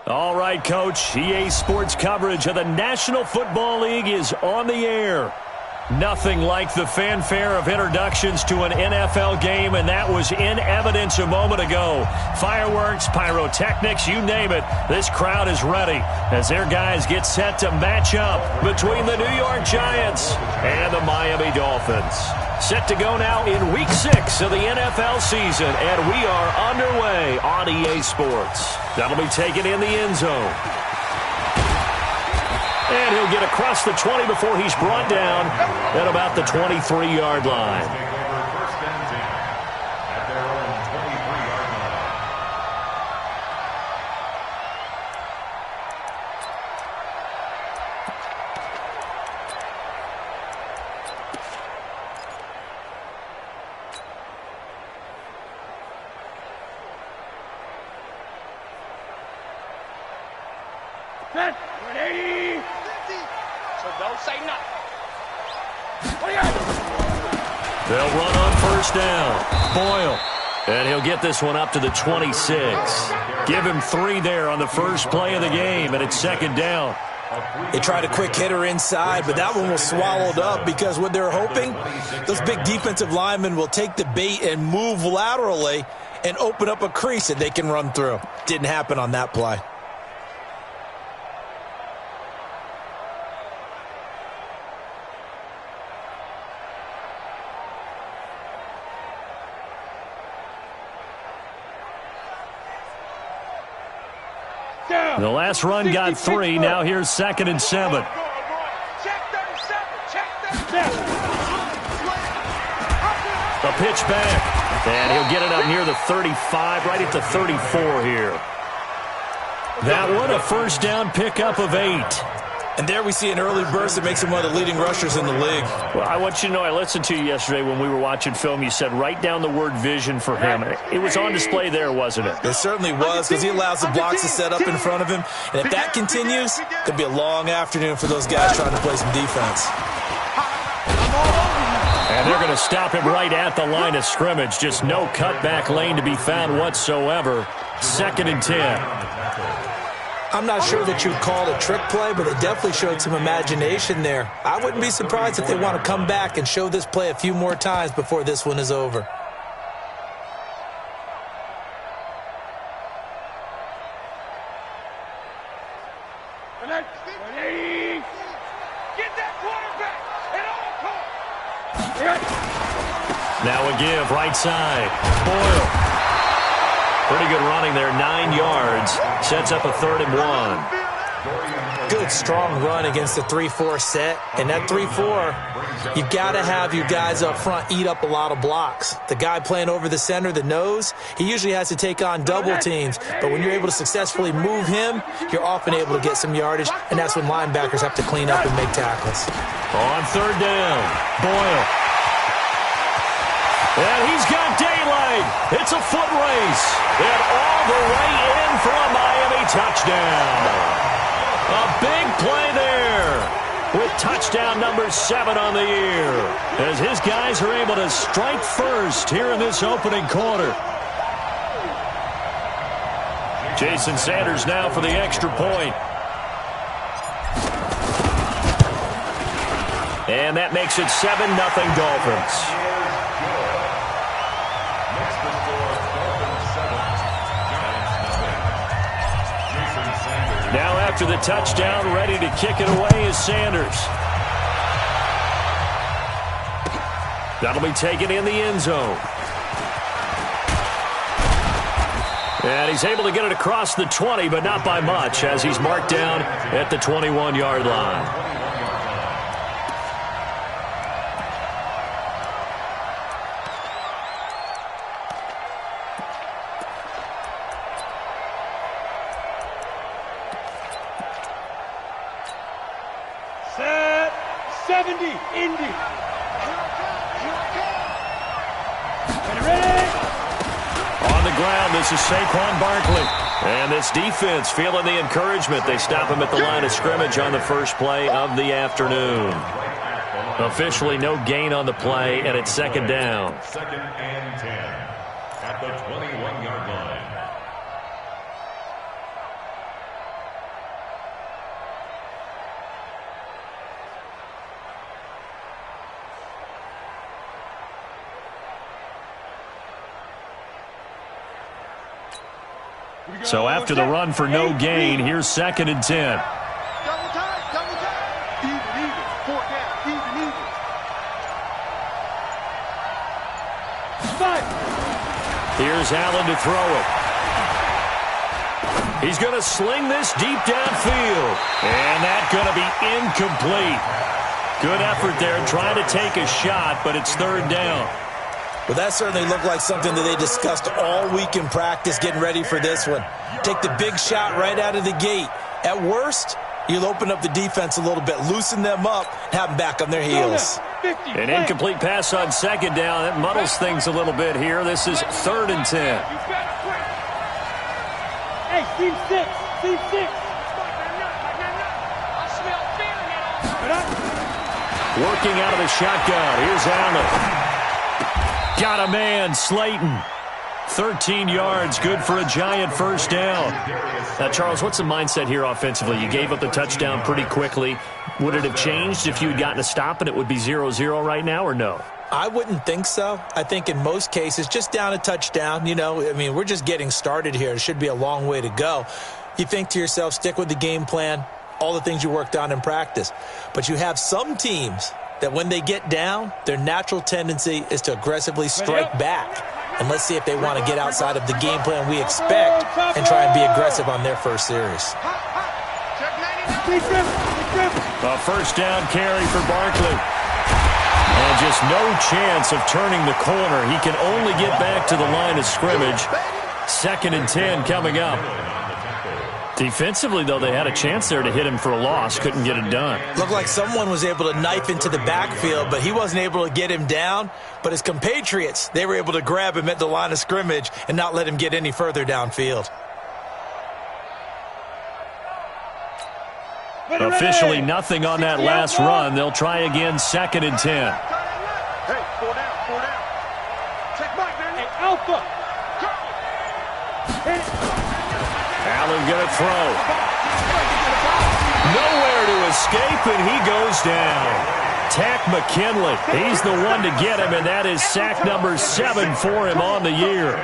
All right, Coach. EA Sports coverage of the National Football League is on the air. Nothing like the fanfare of introductions to an NFL game, and that was in evidence a moment ago. Fireworks, pyrotechnics, you name it. This crowd is ready as their guys get set to match up between the New York Giants and the Miami Dolphins. Set to go now in Week 6 of the NFL season, and we are underway on EA Sports. That'll be taken in the end zone. And he'll get across the 20 before he's brought down at about the 23-yard line. They'll run on first down. Boyle. And he'll get this one up to the 26. Give him 3 there on the first play of the game, and it's second down. They tried a quick hitter inside, but that one was swallowed up because what they're hoping, those big defensive linemen will take the bait and move laterally and open up a crease that they can run through. Didn't happen on that play. The last run got 3. Now here's 2nd and 7. A pitch back. And he'll get it up near the 35, right at the 34 here. That one, a first down pickup of 8. And there we see an early burst that makes him one of the leading rushers in the league. Well, I want you to know, I listened to you yesterday when we were watching film. You said write down the word vision for him. It was on display there, wasn't it? It certainly was, because he allows the blocks to set up in front of him. And if that continues, it could be a long afternoon for those guys trying to play some defense. And they're going to stop him right at the line of scrimmage. Just no cutback lane to be found whatsoever. 2nd and 10. I'm not sure that you'd call it a trick play, but it definitely showed some imagination there. I wouldn't be surprised if they want to come back and show this play a few more times before this one is over. Now a give, right side. Boyle. Pretty good running there, 9 yards. Sets up a 3rd and 1. Good, strong run against the 3-4 set. And that 3-4, you've got to have your guys up front eat up a lot of blocks. The guy playing over the center, the nose, he usually has to take on double teams. But when you're able to successfully move him, you're often able to get some yardage. And that's when linebackers have to clean up and make tackles. On 3rd down, Boyle. And he's got daylight. It's a foot race. And all the way in for a Miami touchdown. A big play there with touchdown number 7 on the year as his guys are able to strike first here in this opening quarter. Jason Sanders now for the extra point. And that makes it 7-0 Dolphins. Now after the touchdown, ready to kick it away is Sanders. That'll be taken in the end zone. And he's able to get it across the 20, but not by much, as he's marked down at the 21-yard line. This is Saquon Barkley. And this defense feeling the encouragement. They stop him at the line of scrimmage on the first play of the afternoon. Officially no gain on the play, and it's 2nd down. 2nd and 10 at the 21-yard line. So after the run for no gain, here's 2nd and 10. Double time, double time. Even, fourth down, even. Here's Allen to throw it. He's going to sling this deep downfield. And that's going to be incomplete. Good effort there trying to take a shot, but it's 3rd down. Well, that certainly looked like something that they discussed all week in practice getting ready for this one. Take the big shot right out of the gate. At worst, you'll open up the defense a little bit, loosen them up, have them back on their heels. An incomplete pass on 2nd down. That muddles things a little bit here. This is 3rd and 10. Hey, team 6, team 6. Working out of the shotgun. Here's Allen. Got a man, Slayton. 13 yards, good for a giant 1st down. Now, Charles, what's the mindset here offensively? You gave up the touchdown pretty quickly. Would it have changed if you had gotten a stop and it would be 0-0 right now, or no? I wouldn't think so. I think in most cases, just down a touchdown, we're just getting started here. It should be a long way to go. You think to yourself, stick with the game plan, all the things you worked on in practice. But you have some teams that when they get down, their natural tendency is to aggressively strike back. And let's see if they want to get outside of the game plan we expect and try and be aggressive on their first series. A 1st down carry for Barkley. And just no chance of turning the corner. He can only get back to the line of scrimmage. 2nd and 10 coming up. Defensively, though, they had a chance there to hit him for a loss. Couldn't get it done. Looked like someone was able to knife into the backfield, but he wasn't able to get him down. But his compatriots, they were able to grab him at the line of scrimmage and not let him get any further downfield. Officially nothing on that last run. They'll try again, 2nd and 10. Hey, 4 down. Check Mike, man. Hey, Alpha. Allen going to throw. Nowhere to escape, and he goes down. Tack McKinley. He's the one to get him, and that is sack number 7 for him on the year.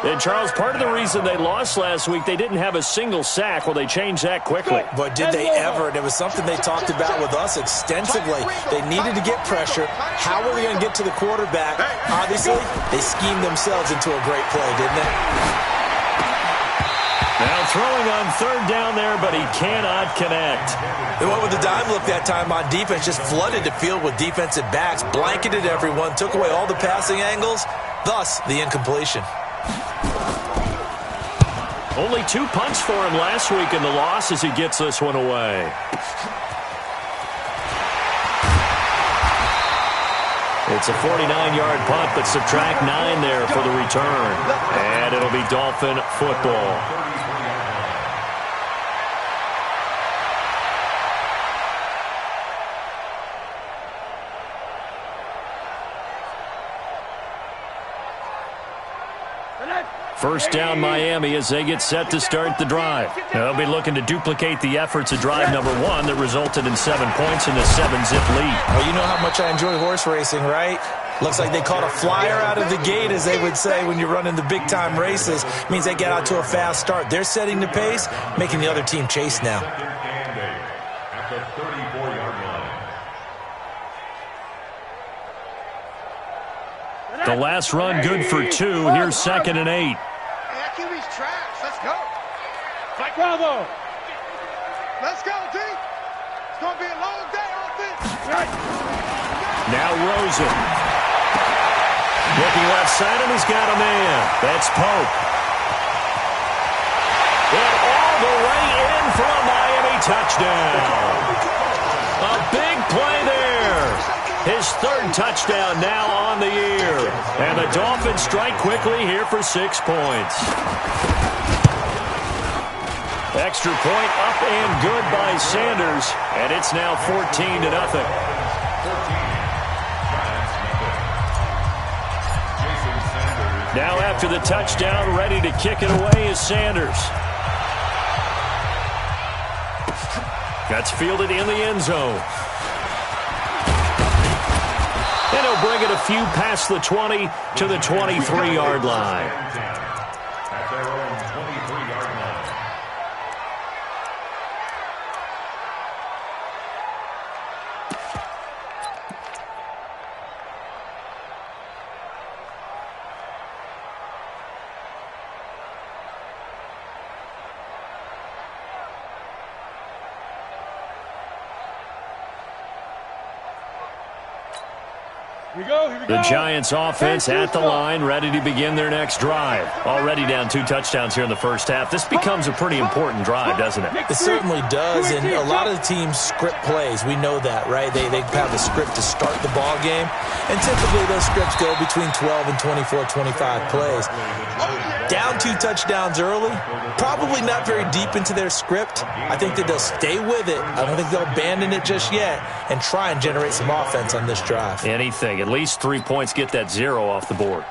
And, Charles, part of the reason they lost last week, they didn't have a single sack. Well, they changed that quickly. But did they ever? And it was something they talked about with us extensively. They needed to get pressure. How were they going to get to the quarterback? Obviously, they schemed themselves into a great play, didn't they? Now throwing on 3rd down there, but he cannot connect. They went with the dime look that time on defense, just flooded the field with defensive backs, blanketed everyone, took away all the passing angles, thus the incompletion. Only 2 punts for him last week in the loss as he gets this one away. It's a 49-yard punt, but subtract 9 there for the return. And it'll be Dolphin football. First down Miami as they get set to start the drive. They'll be looking to duplicate the efforts of drive number 1 that resulted in 7 points in the 7-zip lead. Well, you know how much I enjoy horse racing, right? Looks like they caught a flyer out of the gate, as they would say when you're running the big-time races. Means they get out to a fast start. They're setting the pace, making the other team chase now. At the 34-yard line. The last run good for 2. Here's 2nd and 8. QB's trash. Let's go. Fight Bravo. Let's go, D. It's going to be a long day on this. Right. Now Rosen. Looking left side, and he's got a man. That's Pope. And all the way in for a Miami touchdown. A big play there. His 3rd touchdown now on the year. And the Dolphins strike quickly here for 6 points. Extra point up and good by Sanders. And it's now 14-0. Now after the touchdown, ready to kick it away is Sanders. That's fielded in the end zone. And he'll bring it a few past the 20 to the 23-yard line. At their own 23-yard The Giants offense at the line, ready to begin their next drive. Already down 2 touchdowns here in the first half. This becomes a pretty important drive, doesn't it? It certainly does, and a lot of the teams script plays. We know that, right? They have a script to start the ball game, and typically those scripts go between 12 and 24, 25 plays. Down 2 touchdowns early, probably not very deep into their script. I think that they'll stay with it. I don't think they'll abandon it just yet and try and generate some offense on this drive. Anything. At least 3 points, get that 0 off the board.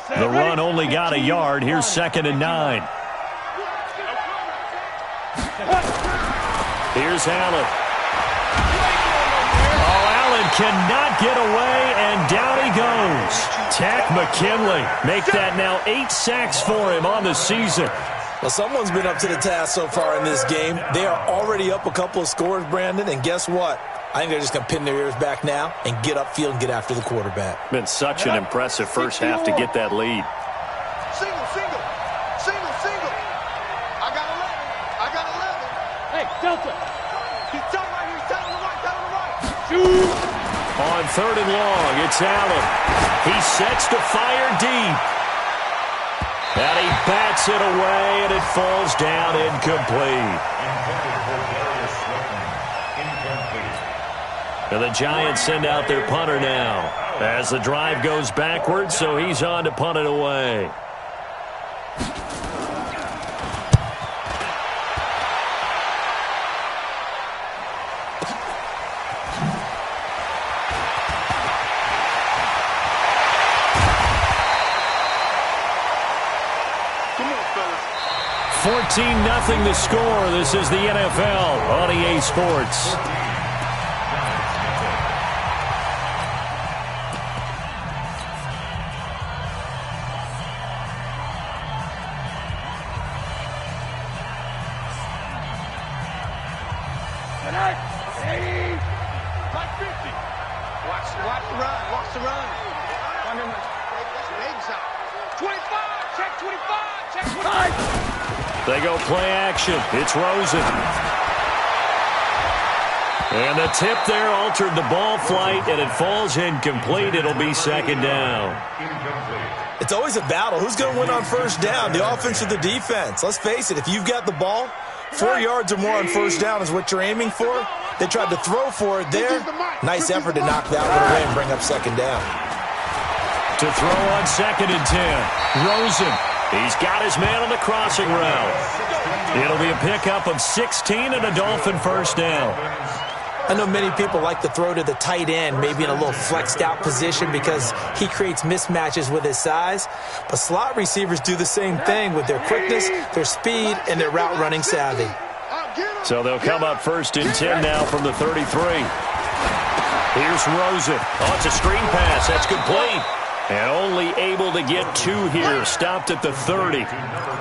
The run only got a yard. Here's 2nd and 9. Here's Allen. Oh, Allen cannot get away, and down he goes. Takk McKinley. Make that now 8 sacks for him on the season. Well, someone's been up to the task so far in this game. They are already up a couple of scores, Brandon, and guess what? I think they're just going to pin their ears back now and get upfield and get after the quarterback. Been such an impressive first half to get that lead. Single, single, single, single. I got 11. Hey, Delta. He's tight right here. He's tight on the right. Tight on the right. Shoot. On 3rd and long, it's Allen. He sets to fire deep. And he bats it away, and it falls down incomplete. And the Giants send out their punter now as the drive goes backwards, so he's on to punt it away. Come on, fellas. 14-0 the score. This is the NFL on EA Sports. Watch the run. Watch the run. That's 25. Check 25. Check 25. They go play action. It's Rosen. And the tip there altered the ball flight, and it falls incomplete. It'll be 2nd down. It's always a battle. Who's going to win on first down, the offense or the defense? Let's face it, if you've got the ball, 4 yards or more on first down is what you're aiming for. They tried to throw for it there. Nice effort to knock that one away and bring up 2nd down. To throw on 2nd and 10. Rosen. He's got his man on the crossing route. It'll be a pickup of 16 and a Dolphin first down. I know many people like to throw to the tight end, maybe in a little flexed out position because he creates mismatches with his size. But slot receivers do the same thing with their quickness, their speed, and their route running savvy. So they'll come up 1st and 10 now from the 33. Here's Rosen. Oh, it's a screen pass. That's complete. And only able to get 2 here. Stopped at the 30.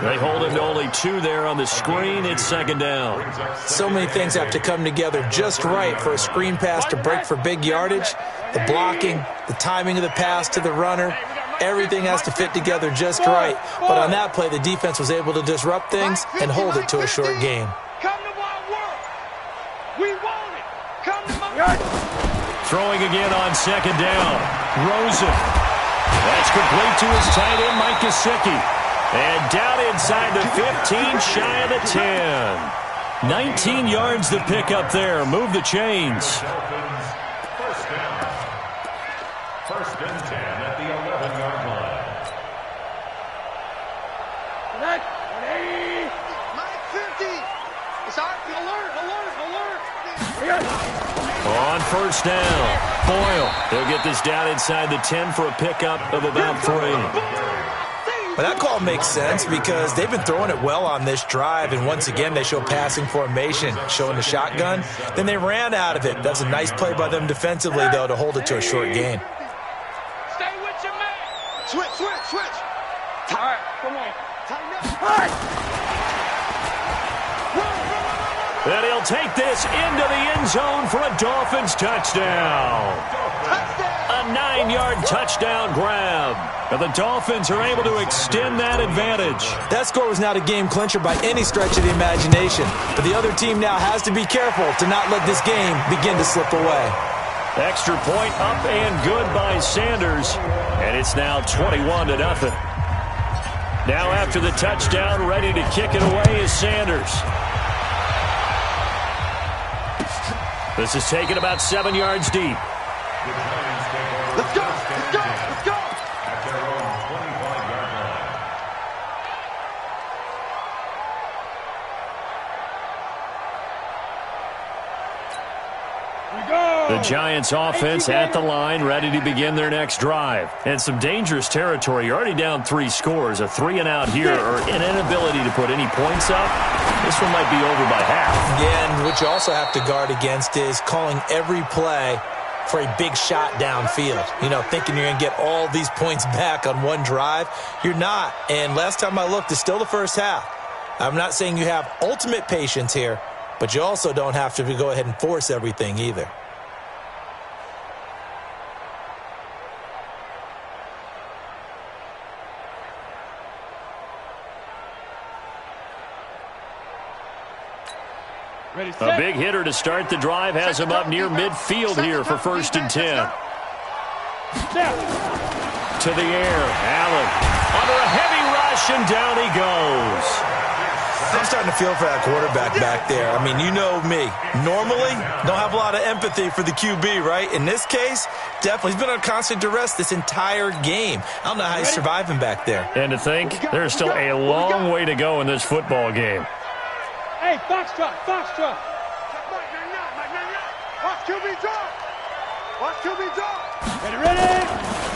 They hold him to only 2 there on the screen. It's 2nd down. So many things have to come together just right for a screen pass to break for big yardage. The blocking, the timing of the pass to the runner, everything has to fit together just right. But on that play, the defense was able to disrupt things and hold it to a short game. Come to my work. We want it. Come to my Throwing again on 2nd down. Rosen. That's complete to his tight end, Mike Gesicki. And down inside the 15, shy of the 10. 19 yards to pick up there. Move the chains. First and 10 at the 11-yard line. Mike 50. It's all right. Alert. On first down, Boyle. He'll get this down inside the 10 for a pickup of about 3. But that call makes sense because they've been throwing it well on this drive, and once again they show passing formation, showing the shotgun. Then they ran out of it. That's a nice play by them defensively, though, to hold it to a short gain. Stay with your man. Switch. All right, come on. Tighten up. All right. And he'll take this into the end zone for a Dolphins touchdown. A 9-yard touchdown grab. And the Dolphins are able to extend that advantage. That score was not a game clincher by any stretch of the imagination. But the other team now has to be careful to not let this game begin to slip away. Extra point up and good by Sanders. And it's now 21-0. Now after the touchdown, ready to kick it away is Sanders. This is taken about 7 yards deep. Let's go! Let's go! Let's go! At their own 25-yard line. The Giants offense at the line, ready to begin their next drive. And some dangerous territory. You're already down 3 scores. A 3-and-out here or an inability to put any points up. This one might be over by half. Yeah, and what you also have to guard against is calling every play for a big shot downfield. You know, thinking you're going to get all these points back on one drive. You're not. And last time I looked, it's still the first half. I'm not saying you have ultimate patience here, but you also don't have to go ahead and force everything either. A big hitter to start the drive has him up near midfield here for 1st and 10. To the air, Allen under a heavy rush, and down he goes. I'm starting to feel for that quarterback back there. I mean, you know me. Normally, don't have a lot of empathy for the QB, right? In this case, definitely. He's been on constant duress this entire game. I don't know how he's surviving back there. And to think, there's still a long way to go in this football game. Hey, Foxtrot, Foxtrot. Watch QB drop. Watch QB drop. Ready?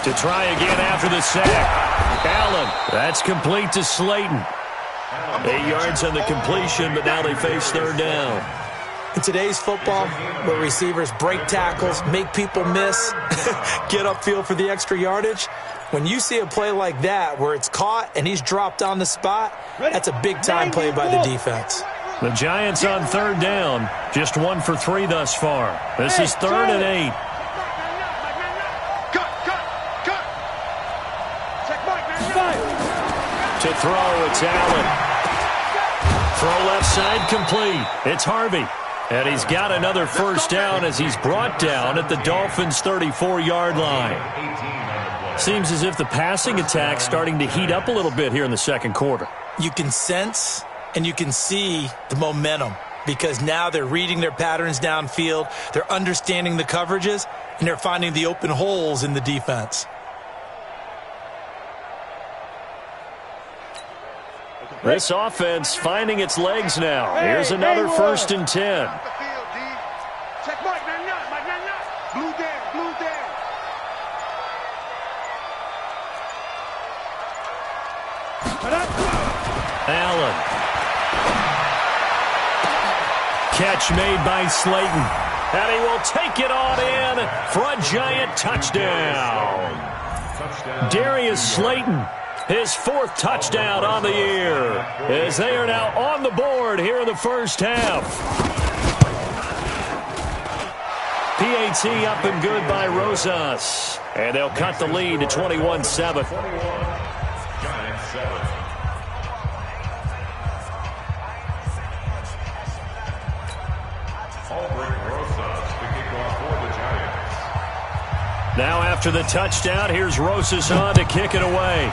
To try again after the sack. Allen, that's complete to Slayton. 8 yards on the completion, but now they face 3rd down. In today's football, where receivers break tackles, make people miss, get upfield for the extra yardage, when you see a play like that where it's caught and he's dropped on the spot, that's a big-time play by the defense. The Giants on 3rd down, just 1 for 3 thus far. This is 3rd and 8. To throw, it's Allen. Throw left side complete. It's Harvey. And he's got another 1st down as he's brought down at the Dolphins' 34-yard line. Seems as if the passing attack's starting to heat up a little bit here in the 2nd quarter. You can sense and you can see the momentum because now they're reading their patterns downfield, they're understanding the coverages, and they're finding the open holes in the defense. This offense finding its legs now. Here's another 1st and 10. Check Mike, blue down. Allen. Catch made by Slayton. And he will take it on in for a Giant touchdown. Darius Slayton, his 4th touchdown on the year, as they are now on the board here in the 1st half. PAT up and good by Rosas. And they'll cut the lead to 21-7. Giants 7. Now after the touchdown, here's Rosas on to kick it away.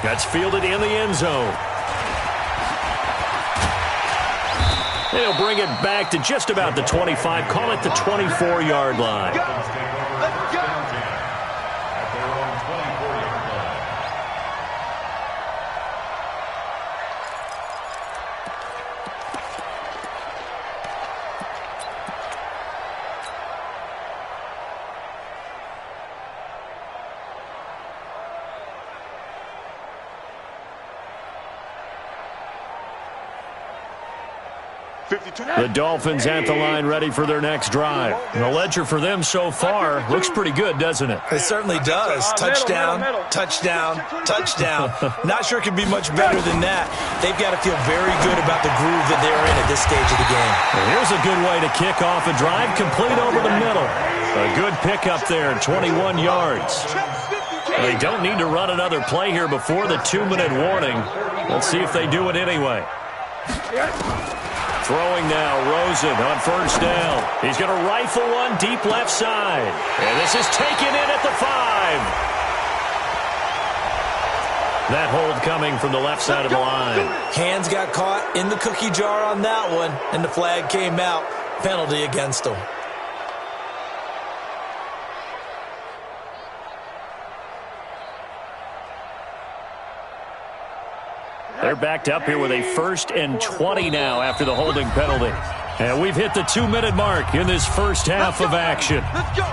That's fielded in the end zone. They'll bring it back to just about the 25, call it the 24-yard line. Let's go. At their own 24-yard line. The Dolphins at the line ready for their next drive. And the ledger for them so far looks pretty good, doesn't it? It certainly does. Touchdown, touchdown, touchdown. Not sure it could be much better than that. They've got to feel very good about the groove that they're in at this stage of the game. And here's a good way to kick off a drive, complete over the middle. A good pickup there, 21 yards. They don't need to run another play here before the 2-minute warning. Let's see if they do it anyway. Throwing now, Rosen on first down. He's going to rifle one deep left side. And this is taken in at the 5. That hold coming from the left side of the line. Hands got caught in the cookie jar on that one, and the flag came out. Penalty against him. They're backed up here with a 1st and 20 now after the holding penalty. And we've hit the 2-minute mark in this first half of action. Let's go.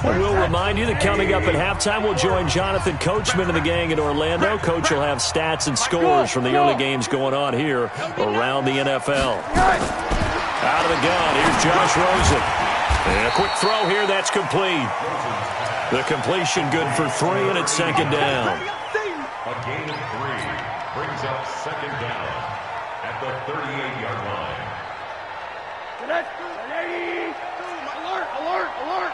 We'll remind you that coming up at halftime, we'll join Jonathan Coachman and the gang in Orlando. Coach will have stats and scores from the early games going on here around the NFL. Out of the gun, here's Josh Rosen. And a quick throw here, that's complete. The completion good for 3, and it's 2nd down. A gain of 3 brings up 2nd down at the 38-yard line. Alert, alert, alert.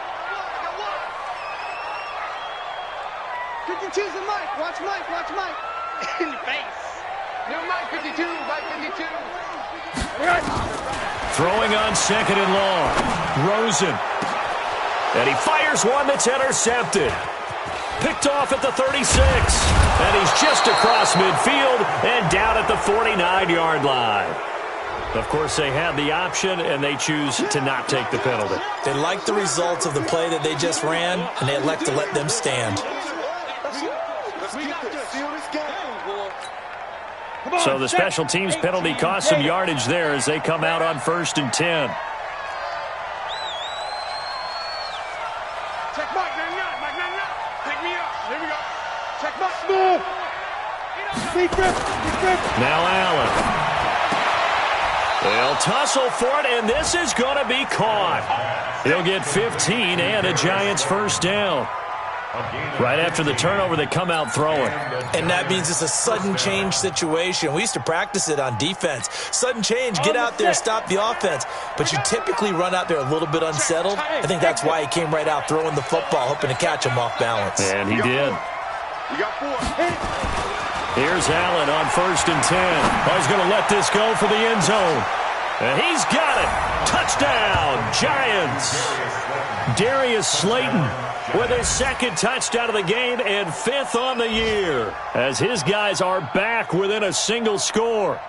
52's the mic. Watch Mike, watch Mike. In the face. No, Mike 52, Mike 52. Throwing on 2nd and long. Rosen. And he fires one that's intercepted. Picked off at the 36. And he's just across midfield and down at the 49-yard line. Of course, they have the option, and they choose to not take the penalty. They like the results of the play that they just ran, and they elect to let them stand. So the special teams penalty cost some yardage there as they come out on 1st and 10. Check Mike, Mike, take me up. Here we go. Check Mike, move. Deep grip. Now Allen. They'll tussle for it, and this is going to be caught. He'll get 15 and a Giants 1st down. Right after the turnover, they come out throwing. And that means it's a sudden change situation. We used to practice it on defense. Sudden change, get out there, stop the offense. But you typically run out there a little bit unsettled. I think that's why he came right out throwing the football, hoping to catch him off balance. And he did. You got 4. Here's Allen on 1st and 10. Oh, he's going to let this go for the end zone. And he's got it. Touchdown, Giants. Darius Slayton with his 2nd touchdown of the game and 5th on the year, as his guys are back within a single score.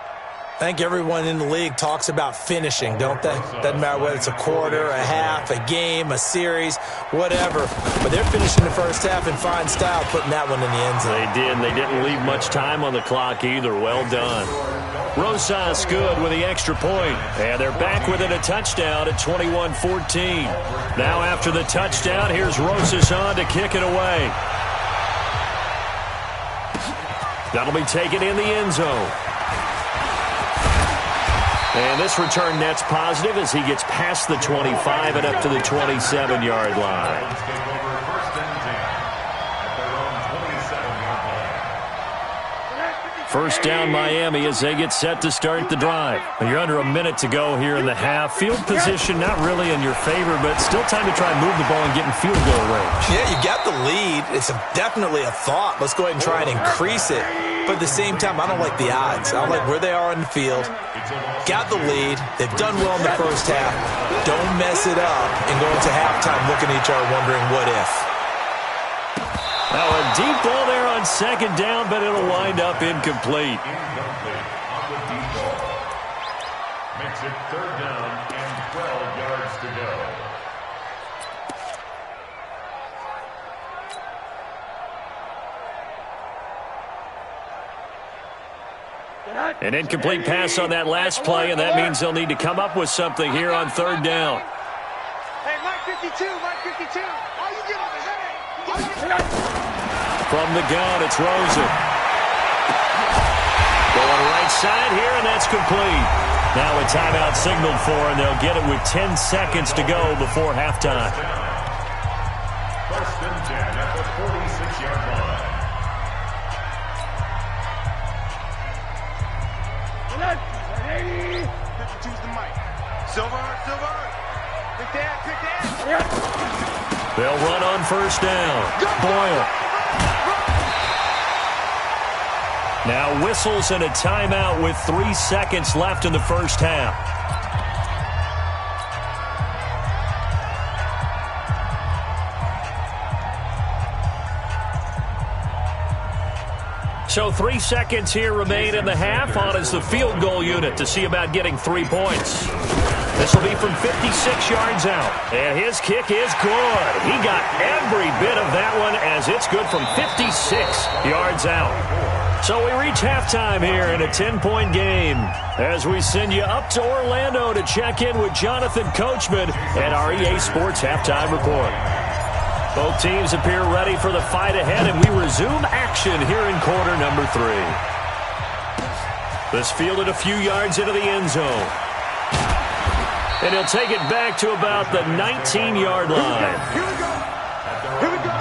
I think everyone in the league talks about finishing, don't they? Doesn't matter whether it's a quarter, a half, a game, a series, whatever. But they're finishing the first half in fine style, putting that one in the end zone. They did, and they didn't leave much time on the clock either. Well done. Rosas good with the extra point, and they're back within a touchdown at 21-14. Now after the touchdown, here's Rosas on to kick it away. That'll be taken in the end zone. And this return net's positive as he gets past the 25 and up to the 27-yard line. First down Miami as they get set to start the drive. You're under a minute to go here in the half. Field position not really in your favor, but still time to try and move the ball and get in field goal range. Yeah, you got the lead. It's definitely a thought. Let's go ahead and try and increase it. But at the same time, I don't like the odds. I don't like where they are on the field. Got the lead. They've done well in the first half. Don't mess it up and go into halftime looking at each other wondering what if. Now a deep ball there on 2nd down, but it'll wind up incomplete. Incomplete on the deep ball. Makes it 3rd down and 12 yards to go. An incomplete pass on that last play, and that means they'll need to come up with something here on 3rd down. Hey, Mike 52, Mike 52. How you get on the head? From the gun, it's Rosen. Going right side here, and that's complete. Now a timeout signaled for, and they'll get it with 10 seconds to go before halftime. 1st and 10 at the 46-yard line. Choose the mic. Silver. Pick that. They'll run on 1st down. Boyle. Now whistles and a timeout with 3 seconds left in the first half. So 3 seconds here remain in the half. On is the field goal unit to see about getting 3 points. This will be from 56 yards out. And his kick is good. He got every bit of that one as it's good from 56 yards out. So we reach halftime here in a 10-point game as we send you up to Orlando to check in with Jonathan Coachman and our EA Sports Halftime Report. Both teams appear ready for the fight ahead, and we resume action here in quarter number 3. This fielded a few yards into the end zone. And he'll take it back to about the 19-yard line. Here we go. Here we go.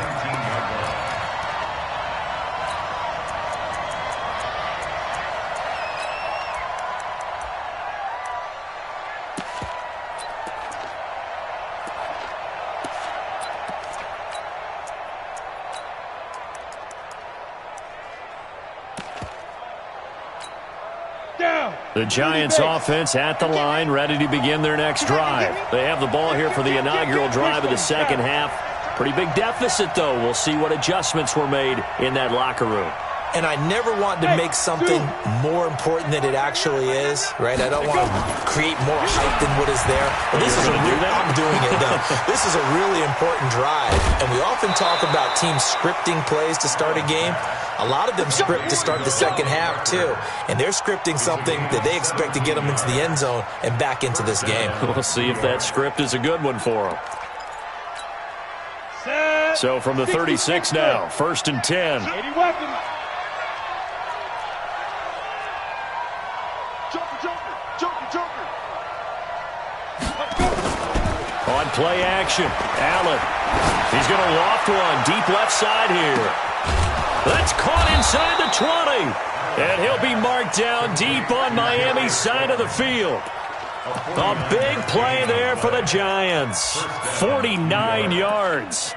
The Giants offense at the line, ready to begin their next drive. They have the ball here for the inaugural drive of the second half. Pretty big deficit, though. We'll see what adjustments were made in that locker room. And I never want to make something more important than it actually is, right? I don't want to create more hype than what is there. But this is I'm doing it, though. This is a really important drive. And we often talk about teams scripting plays to start a game. A lot of them script to start the second half, too. And they're scripting something that they expect to get them into the end zone and back into this game. We'll see if that script is a good one for them. So from the 36 now, 1st and 10. On play action, Allen. He's going to loft one deep left side here. That's caught inside the 20. And he'll be marked down deep on Miami's side of the field. A big play there for the Giants. 49 yards.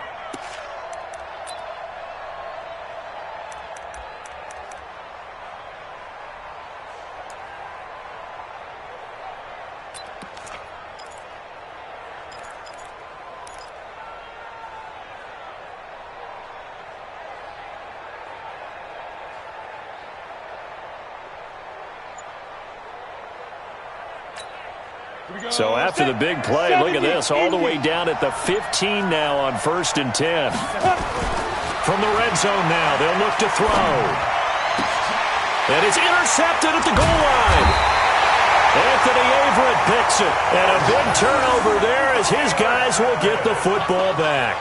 So after the big play, look at this, all the way down at the 15 now on 1st and 10. From the red zone now, they'll look to throw. And it's intercepted at the goal line. Anthony Averett picks it. And a big turnover there as his guys will get the football back.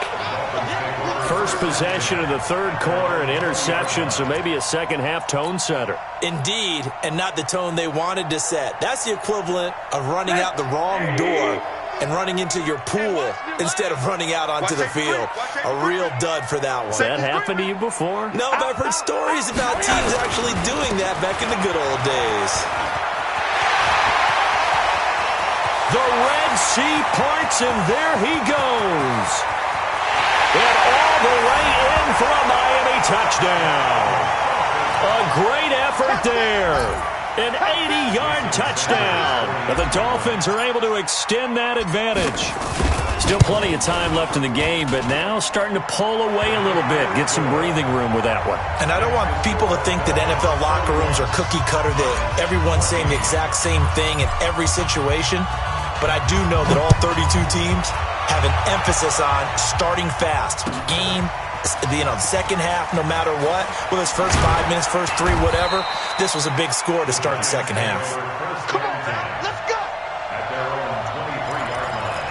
First possession of the third quarter, an interception, so maybe a second-half tone setter. Indeed, and not the tone they wanted to set. That's the equivalent of running out the wrong door and running into your pool instead of running out onto the field. A real dud for that one. Has that happened to you before? No, but I've heard stories about teams actually doing that back in the good old days. The Red Sea parts, and there he goes. And all the way in for a Miami touchdown. A great effort there. An 80-yard touchdown. And the Dolphins are able to extend that advantage. Still plenty of time left in the game, but now starting to pull away a little bit, get some breathing room with that one. And I don't want people to think that NFL locker rooms are cookie cutter, that everyone's saying the exact same thing in every situation. But I do know that all 32 teams have an emphasis on starting fast. Game, second half, no matter what. Whether it's first 5 minutes, first 3, whatever. This was a big score to start the second half. Come on, man. Let's go. At their own 23-yard line.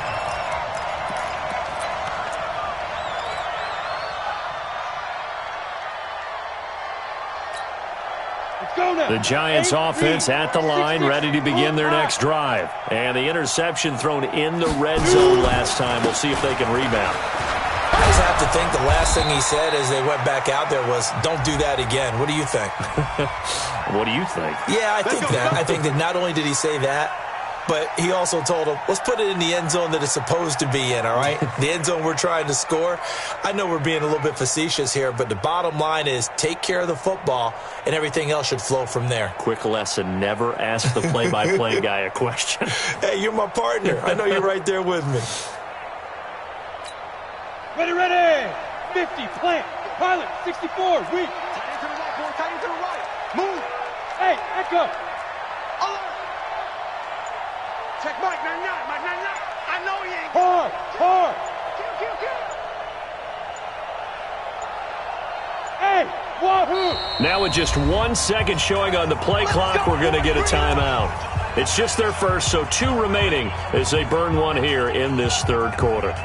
Let's go now. The Giants offense at the line, ready to begin their next drive. And the interception thrown in the red zone last time. We'll see if they can rebound. I just have to think the last thing he said as they went back out there was, don't do that again. What do you think? What do you think? Yeah, I think that. I think that not only did he say that, but he also told him, let's put it in the end zone that it's supposed to be in, all right? The end zone we're trying to score. I know we're being a little bit facetious here, but the bottom line is take care of the football, and everything else should flow from there. Quick lesson, never ask the play-by-play guy a question. Hey, you're my partner. I know you're right there with me. Ready. 50, plant. Pilot, 64, weak. Tight end to the right, boy, tight end to the right. Move. Hey, echo. Alert. Check Mike 99, Mike 99. I know he ain't. Hard. Kill. Hey, wahoo. Now with just 1 second showing on the play clock, we're going to get a timeout. It's just their first, so 2 remaining as they burn one here in this third quarter.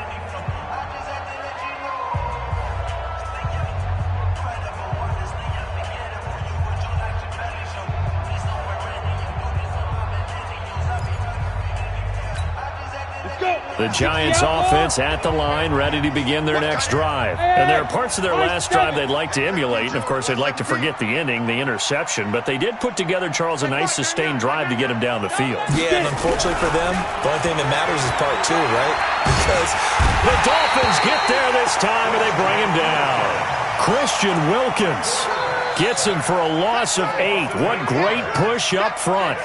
The Giants offense at the line, ready to begin their next drive. And there are parts of their last drive they'd like to emulate, and of course they'd like to forget the ending, the interception, but they did put together, Charles, a nice sustained drive to get him down the field. Yeah, and unfortunately for them, the only thing that matters is part 2, right? Because the Dolphins get there this time, and they bring him down. Christian Wilkins gets him for a loss of 8. What great push up front.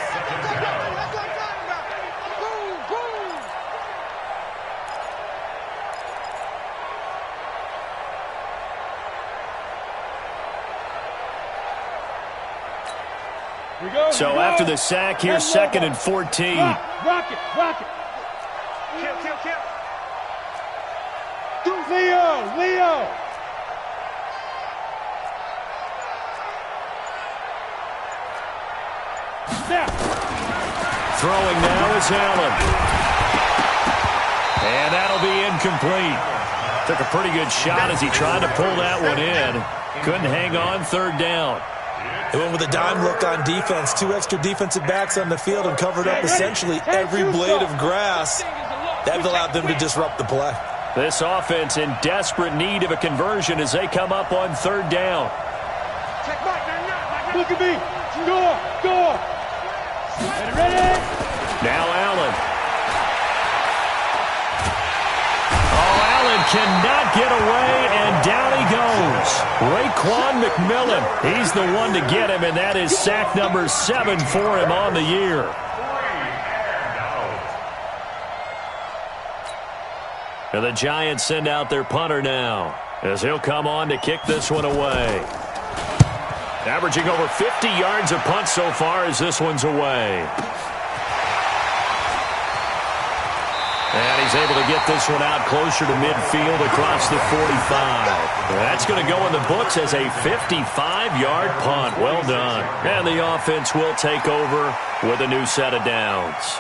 So after the sack, here's 2nd and 14. Rock it. Kill. Leo. Snap. Throwing now is Allen. And that'll be incomplete. Took a pretty good shot as he tried to pull that one in. Couldn't hang on, 3rd down. They went with a dime look on defense. 2 extra defensive backs on the field and covered up essentially every blade of grass. That allowed them to disrupt the play. This offense in desperate need of a conversion as they come up on 3rd down. Look at me. Go. Ready. Now Allen. Allen cannot get away, and down he goes. Raekwon McMillan, he's the one to get him, and that is sack number 7 for him on the year. And the Giants send out their punter now, as he'll come on to kick this one away. Averaging over 50 yards a punt so far as this one's away. And he's able to get this one out closer to midfield across the 45. That's going to go in the books as a 55-yard punt. Well done. And the offense will take over with a new set of downs.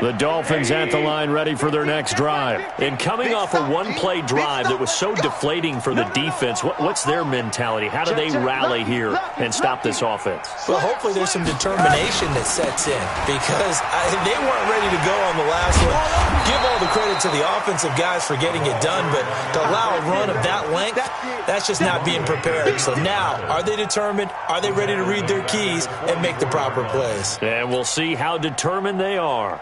The Dolphins at the line ready for their next drive. And coming off a one-play drive that was so deflating for the defense, what's their mentality? How do they rally here and stop this offense? Well, hopefully there's some determination that sets in because they weren't ready to go on the last one. Give all the credit to the offensive guys for getting it done, but to allow a run of that length, that's just not being prepared. So now, are they determined? Are they ready to read their keys and make the proper plays? And we'll see how determined they are.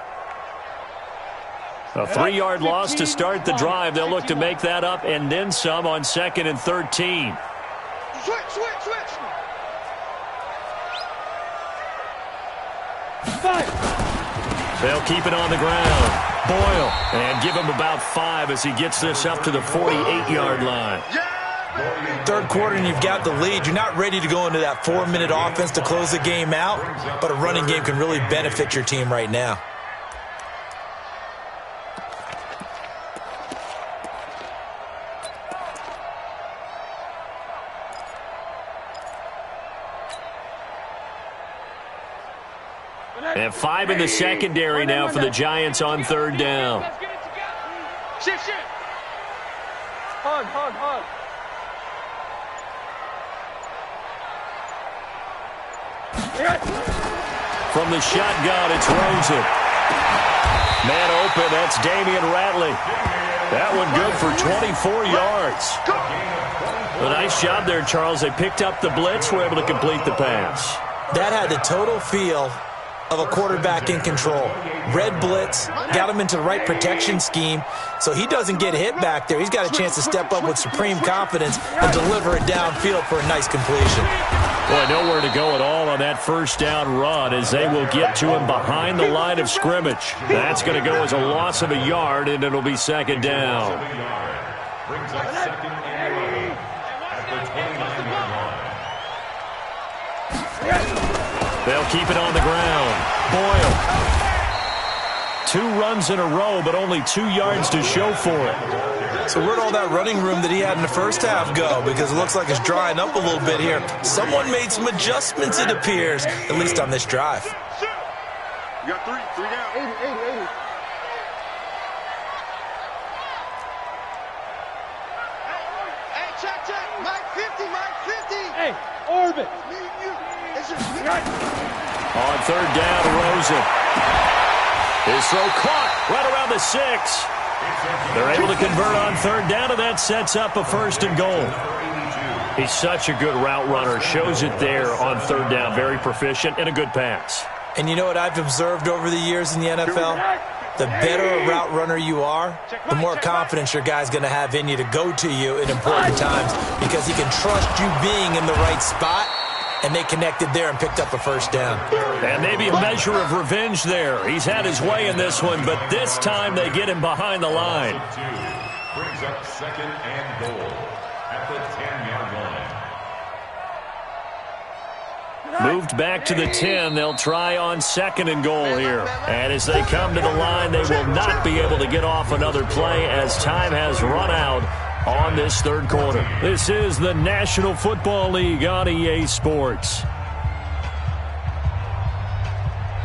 A 3-yard loss to start the drive. They'll look to make that up and then some on 2nd and 13. Switch. They'll keep it on the ground. Boyle, and give him about 5 as he gets this up to the 48-yard line. Third quarter and you've got the lead. You're not ready to go into that 4-minute offense to close the game out, but a running game can really benefit your team right now. And 5 in the secondary now for the Giants on 3rd down. Shit. Hug. From the shotgun, it's Rosen. Man open, that's Damian Ratley. That one good for 24 yards. A nice job there, Charles. They picked up the blitz, were able to complete the pass. That had the total feel of a quarterback in control. Red blitz, got him into the right protection scheme, so he doesn't get hit back there. He's got a chance to step up with supreme confidence and deliver it downfield for a nice completion. Boy, nowhere to go at all on that first down run as they will get to him behind the line of scrimmage. That's going to go as a loss of a yard, and it'll be second down. Brings up second and 11 at the 29-yard line. They'll keep it on the ground. Boyle. 2 runs in a row, but only 2 yards to show for it. So where'd all that running room that he had in the first half go? Because it looks like it's drying up a little bit here. Someone made some adjustments, it appears, at least on this drive. You got 3 down. 80. Hey, check. Mike 50. Hey, Orbit. On third down, Rosen. His throw caught right around the 6. They're able to convert on third down, and that sets up a first and goal. He's such a good route runner. Shows it there on third down. Very proficient and a good pass. And you know what I've observed over the years in the NFL? The better a route runner you are, the more confidence your guy's going to have in you to go to you in important times because he can trust you being in the right spot. And they connected there and picked up a first down. And maybe a measure of revenge there. He's had his way in this one, but this time they get him behind the line. Brings up second and goal at the 10-yard line. Moved back to the 10. They'll try on second and goal here. And as they come to the line, they will not be able to get off another play as time has run out on this third quarter. This is the National Football League on EA Sports.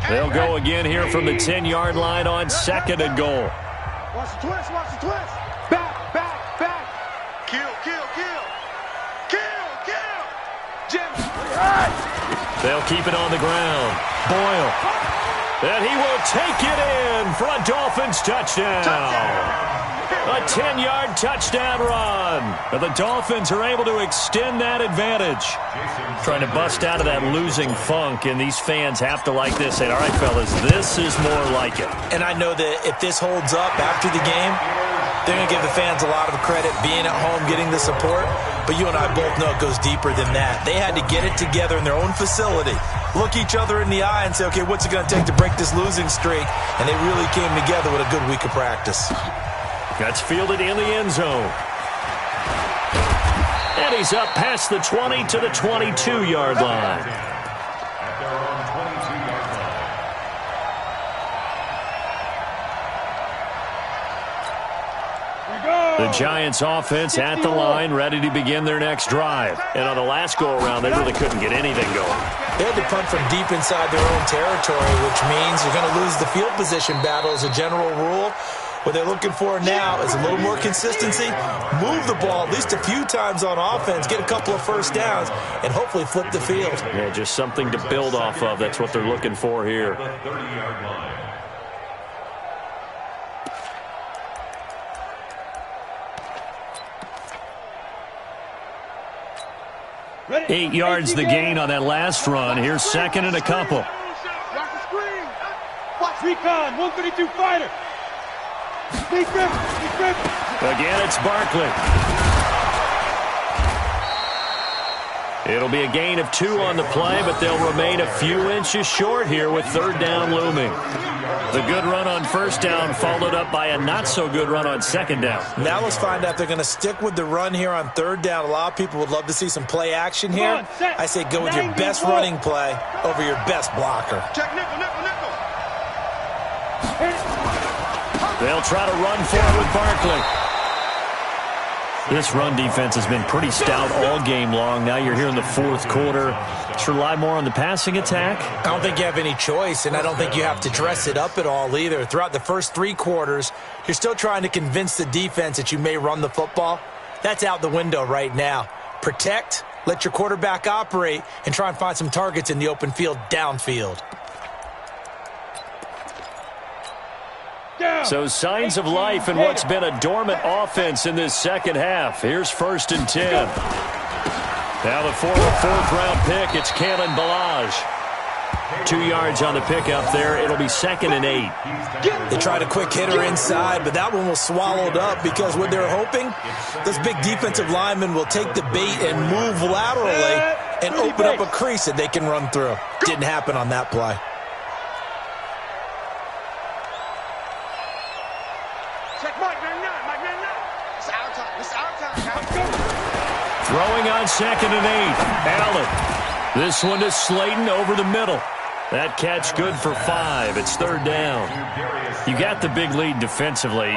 They'll go again here from the 10-yard line on second and goal. Watch the twist. Back. Kill. Jim. They'll keep it on the ground. Boyle. And he will take it in for a Dolphins touchdown. A 10-yard touchdown run. And the Dolphins are able to extend that advantage. Trying to bust out of that losing funk, and these fans have to like this. Say, all right, fellas, this is more like it. And I know that if this holds up after the game, they're going to give the fans a lot of credit being at home, getting the support. But you and I both know it goes deeper than that. They had to get it together in their own facility, look each other in the eye and say, okay, what's it going to take to break this losing streak? And they really came together with a good week of practice. That's fielded in the end zone. And he's up past the 20 to the 22-yard line. At their own 22-yard line. The Giants offense at the line, ready to begin their next drive. And on the last go-around, they really couldn't get anything going. They had to punt from deep inside their own territory, which means you're going to lose the field position battle as a general rule. What they're looking for now is a little more consistency, move the ball at least a few times on offense, get a couple of first downs, and hopefully flip the field. Yeah, just something to build off of. That's what they're looking for here. The 30-yard line. 8 yards the gain on that last run. Here's second and a couple. Watch the screen. Watch recon. 132 fighter. Big grip. Again, it's Barkley. It'll be a gain of 2 on the play, but they'll remain a few inches short here with third down looming. The good run on first down followed up by a not-so-good run on second down. Now let's find out if they're going to stick with the run here on third down. A lot of people would love to see some play action here. I say go with your best running play over your best blocker. Check nickel. They'll try to run for it with Barkley. This run defense has been pretty stout all game long. Now you're here in the fourth quarter. Let's rely more on the passing attack. I don't think you have any choice, and I don't think you have to dress it up at all either. Throughout the first 3 quarters, you're still trying to convince the defense that you may run the football. That's out the window right now. Protect, let your quarterback operate, and try and find some targets in the open field downfield. Down. So signs of life in what's been a dormant offense in this second half. Here's 1st and 10. Now the former 4th-round pick, it's Kalen Ballage. 2 yards on the pickup there. It'll be 2nd and 8. They tried a quick hitter inside, but that one was swallowed up because what they're hoping, this big defensive lineman will take the bait and move laterally and open up a crease that they can run through. Didn't happen on that play. Throwing on 2nd and 8. Allen. This one to Slayton over the middle. That catch good for 5. It's 3rd down. You got the big lead defensively.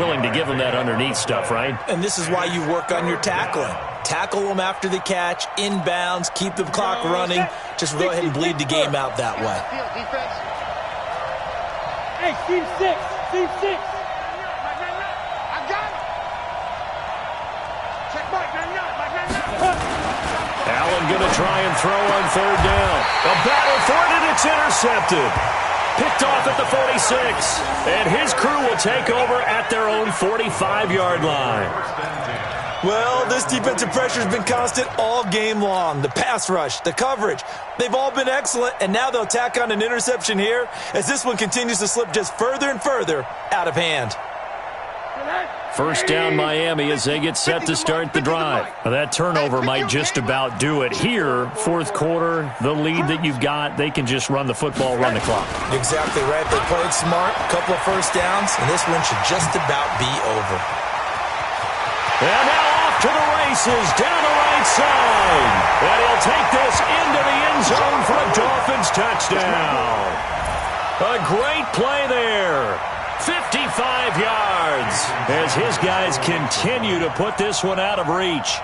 Willing to give them that underneath stuff, right? And this is why you work on your tackling. Tackle them after the catch, inbounds, keep the clock running. Just go ahead and bleed the game out that way. Hey, Steve 6. Steve 6. I got it. Check Mike. Allen going to try and throw on 3rd down. A battle for it, and it's intercepted. Picked off at the 46. And his crew will take over at their own 45-yard line. Well, this defensive pressure has been constant all game long. The pass rush, the coverage, they've all been excellent, and now they'll tack on an interception here as this one continues to slip just further and further out of hand. 1st down Miami as they get set to start the drive. Now, that turnover might just about do it. Here, 4th quarter, the lead that you've got, they can just run the football, run the clock. Exactly right. They played smart, a couple of 1st downs, and this one should just about be over. And now off to the races, down the right side. And he'll take this into the end zone for a Dolphins touchdown. A great play there. 55 yards as his guys continue to put this one out of reach.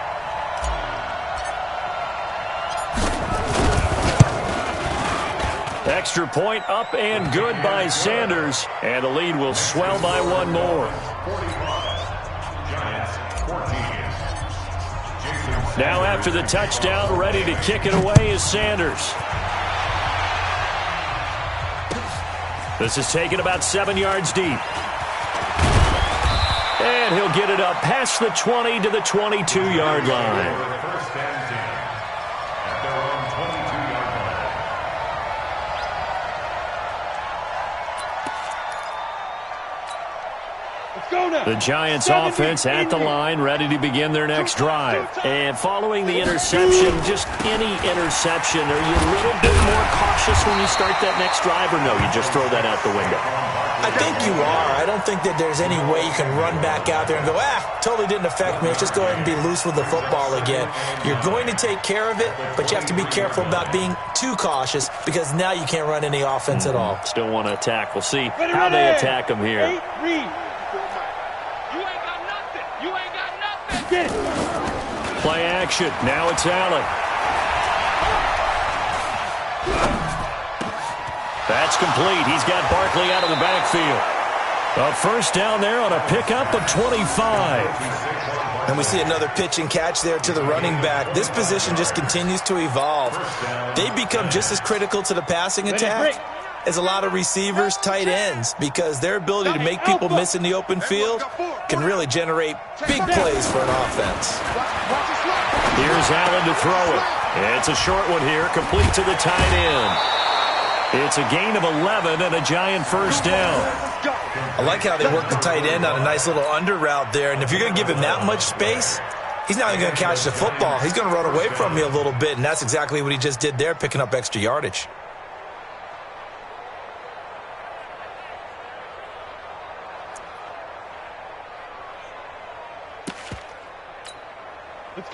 Extra point up and good by Sanders, and the lead will swell by 1 more. Now after the touchdown, ready to kick it away is Sanders. This is taken about 7 yards deep. And he'll get it up past the 20 to the 22-yard line. The Giants offense at the line, ready to begin their next drive. And following the interception, just any interception, are you a little bit more cautious when you start that next drive, or no, you just throw that out the window? I think you are. I don't think that there's any way you can run back out there and go, totally didn't affect me. Let's just go ahead and be loose with the football again. You're going to take care of it, but you have to be careful about being too cautious because now you can't run any offense at all. Still want to attack. We'll see how they attack them here. Play action. Now it's Allen. That's complete. He's got Barkley out of the backfield. A 1st down there on a pickup of 25. And we see another pitch and catch there to the running back. This position just continues to evolve. They become just as critical to the passing attack as a lot of receivers, tight ends, because their ability to make people miss in the open field can really generate big plays for an offense. Here's Allen to throw it. It's a short one here, complete to the tight end. It's a gain of 11 and a Giant 1st down. I like how they work the tight end on a nice little under route there, and if you're going to give him that much space, he's not even going to catch the football. He's going to run away from you a little bit, and that's exactly what he just did there, picking up extra yardage.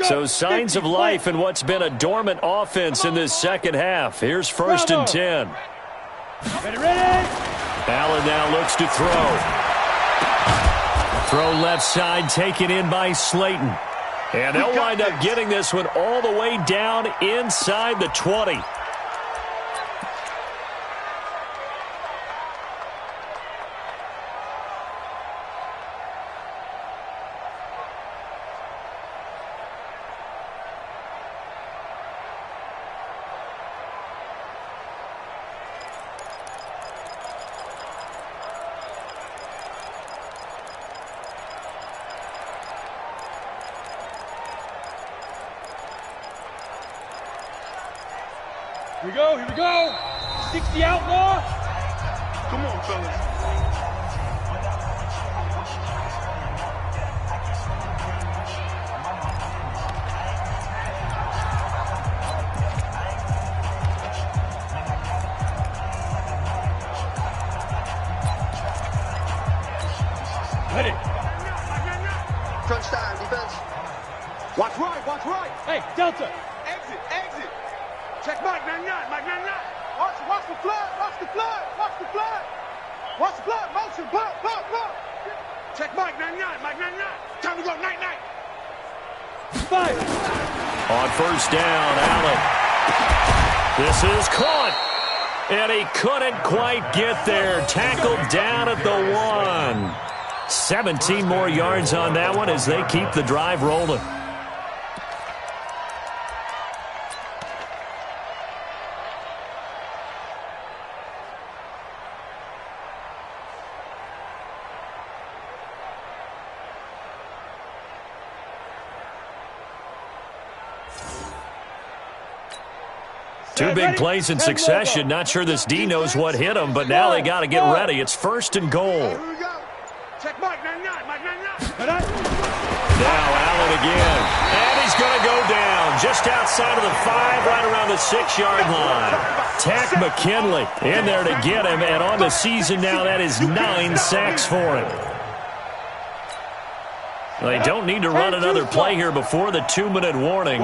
So signs of life in what's been a dormant offense in this second half. Here's 1st and 10. Allen now looks to throw. Throw left side, taken in by Slayton. And they'll wind up getting this one all the way down inside the 20. Here we go, here we go. 60 outlaw. Come on, fellas. Ready. Crunch time, defense. Watch right, watch right. Hey, Delta. Exit, exit. Check Mike 99, Mike 99. Watch the flood, watch the flood, watch the flood. Watch the flood, motion, blood. Check Mike 99, Mike 99. Time to go, night, night. Fire. On first down, Allen. This is caught. And he couldn't quite get there. Tackled down at the 1. 17 more yards on that one as they keep the drive rolling. Two big plays in succession. Not sure this D knows what hit him, but now they got to get ready. It's first and goal. Here we go. Check Mike 99, Mike 99. Now Allen again. And he's going to go down just outside of the 5, right around the 6-yard line. Tack McKinley in there to get him, and on the season now, that is 9 sacks for him. They don't need to run another play here before the 2-minute warning.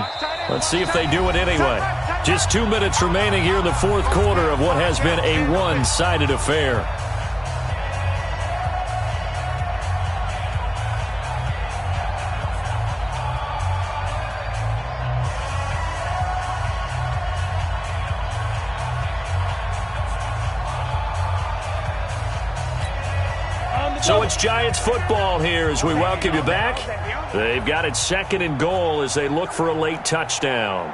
Let's see if they do it anyway. Just 2 minutes remaining here in the fourth quarter of what has been a one-sided affair. So it's Giants football here as we welcome you back. They've got it second and goal as they look for a late touchdown.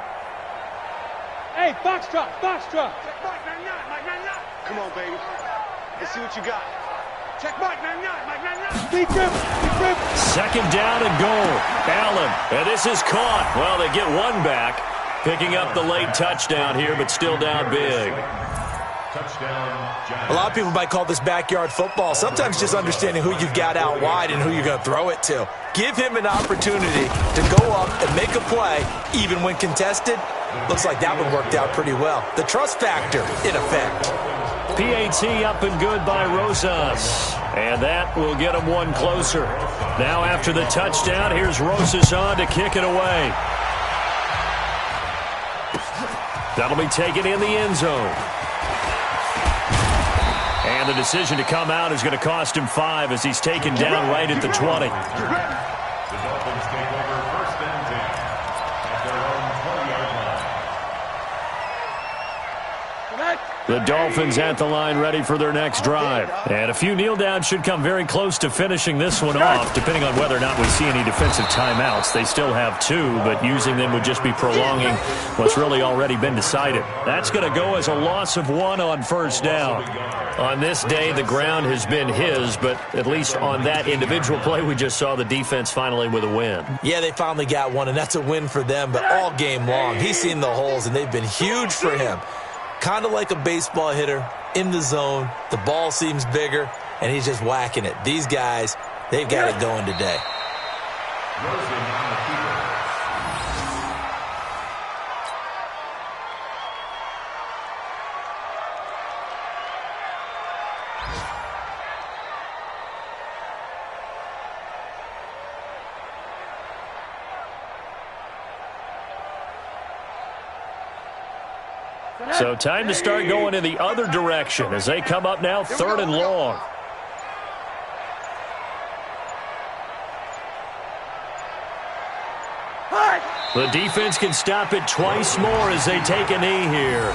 Hey, Foxtrot, Foxtrot. Check Mike 99, Mike 99. Come on, baby. Let's see what you got. Check Mike 99, Mike 99. Deep grip, deep grip. Second down and goal. Allen, and this is caught. Well, they get one back, picking up the late touchdown here, but still down big. A lot of people might call this backyard football. Sometimes just understanding who you've got out wide and who you're going to throw it to. Give him an opportunity to go up and make a play, even when contested. Looks like that one worked out pretty well. The trust factor, in effect. PAT up and good by Rosas. And that will get him one closer. Now after the touchdown, here's Rosas on to kick it away. That'll be taken in the end zone. And the decision to come out is going to cost him 5 as he's taken down right at the 20. The Dolphins take over first and 10 at their own 20-yard line. The Dolphins at the line ready for their next drive. And a few kneel downs should come very close to finishing this one off, depending on whether or not we see any defensive timeouts. They still have 2, but using them would just be prolonging what's really already been decided. That's going to go as a loss of 1 on first down. On this day, the ground has been his, but at least on that individual play, we just saw the defense finally with a win. Yeah, they finally got one, and that's a win for them, but all game long, he's seen the holes, and they've been huge for him. Kind of like a baseball hitter in the zone. The ball seems bigger, and he's just whacking it. These guys, they've got it going today. So time to start going in the other direction as they come up now 3rd and long. The defense can stop it twice more as they take a knee here.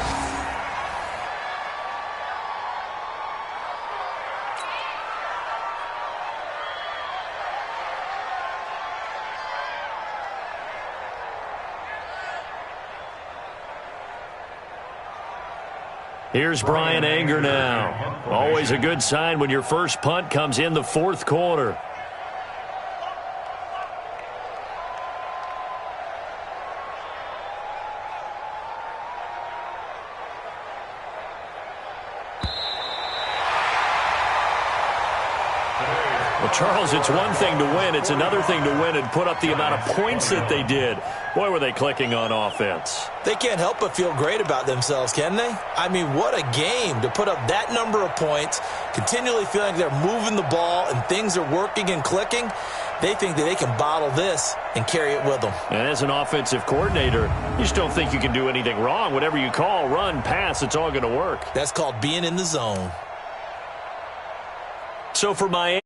Here's Brian Anger now. Always a good sign when your first punt comes in the fourth quarter. Charles, it's one thing to win. It's another thing to win and put up the amount of points that they did. Boy, were they clicking on offense. They can't help but feel great about themselves, can they? I mean, what a game to put up that number of points, continually feeling they're moving the ball and things are working and clicking. They think that they can bottle this and carry it with them. And as an offensive coordinator, you just don't think you can do anything wrong. Whatever you call, run, pass, it's all going to work. That's called being in the zone. So for Miami,